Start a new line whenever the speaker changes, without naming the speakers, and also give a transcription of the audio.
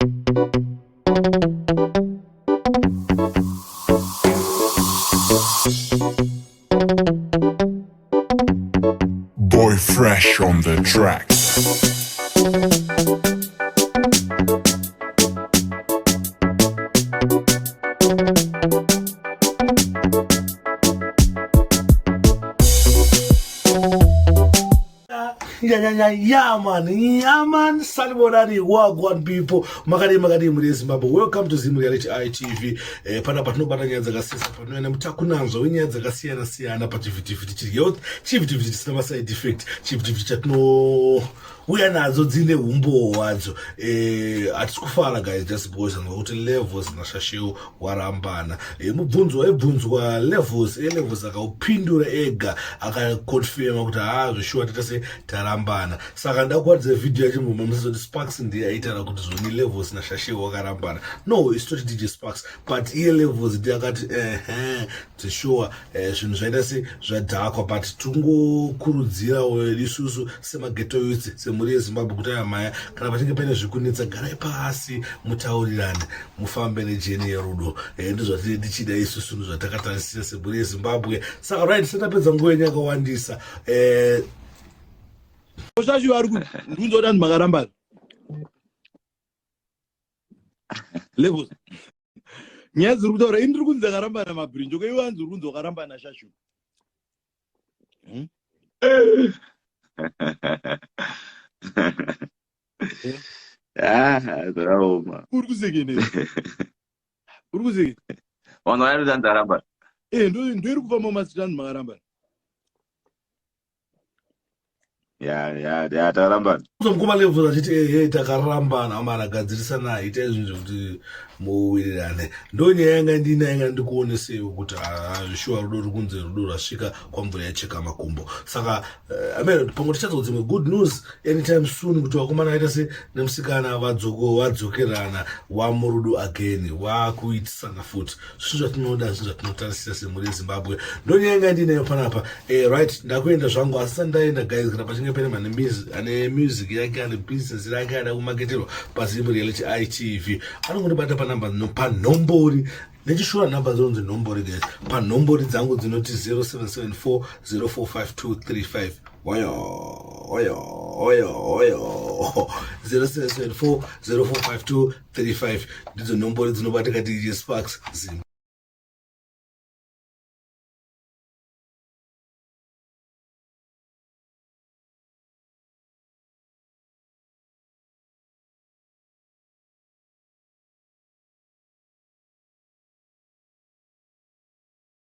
Boy Fresh on the track.
Yeah, man. Salmonari, wagwan people. Magadi muri Zimbabwe. Welcome to Reality ITV. Pana patno bata nyanza gasisa pano ene mutakunanzo winyanza gasiyana siyana pa chivitiviti chiyot. Chivitiviti chisina side effect. Chivitiviti chatno uya nazo dzine umbo wadzo. Atikufara guys just because ngokuti levels na Shashl warambana. Mubvunzwa levels akaupindura ega akaconfirm kuti sure tatase tarambana. Saka ndakuwadze video yacho mumamuzoti Sparks ndiye aitara kuti zoni levels na Shashl wakarambana. No, it's not DJ Sparks, but iye levels ndiye akati to sure zvinhu zvaita se zvadhakwa, but tungokurudzira isusu semageto youth semuri yeZimbabwe kuti maya kana pachinge paine zvikunetsa garai pasi mutaurirane mufambe nejeni yerudo. Ndizvo tichida isusu zvatakatarisira semuri yeZimbabwe. Saka right setapedza nguva yenyu yakawandisa.
Shashl ari kunzo dani makaramba levels nyaya dziri kutaura ini ndiri kunzi akaramba namabhirinjo ko iwe anzi uri kunzi wakaramba naShashl.
Drauma.
Uri kusekene
Vanhu vanoita ndaramba.
Ndoiri kufamba mumasitani makaramba.
Taramba.
Mukoma levels achiti takarambana maragadzirisa naye ita izvozvo kuti muwirirane. Ndonyaya yanga ndinainga ndikuonesewo kuti shuwa rudo ruri kunze rudo rasvika kwamvura yacheka makumbo. Saka pamwe tichadza dzimwe good news anytime soon kuti vakomana vaita se nemusikana vadzokerana wamurudo again wakuitisana futi. Zvinhu zvatinoda, zvinhu zvatinotarisira semhuri yeZimbabwe. Ndonyaya yanga ndinayo panapa. Right, ndakuenda zvangu asi sandaenda guys kana pachinge pane ane music yake ane business yake ada kumaketerwa paZimbabwe Reality ITV. Anongondibata panamba panombori nechishura namba dzonzi nombori guys. Panombori dzangu dzinoti 0774045235. Oyo 0774045235 ndidzo nombori dzinobatika DJ Sparks Zim.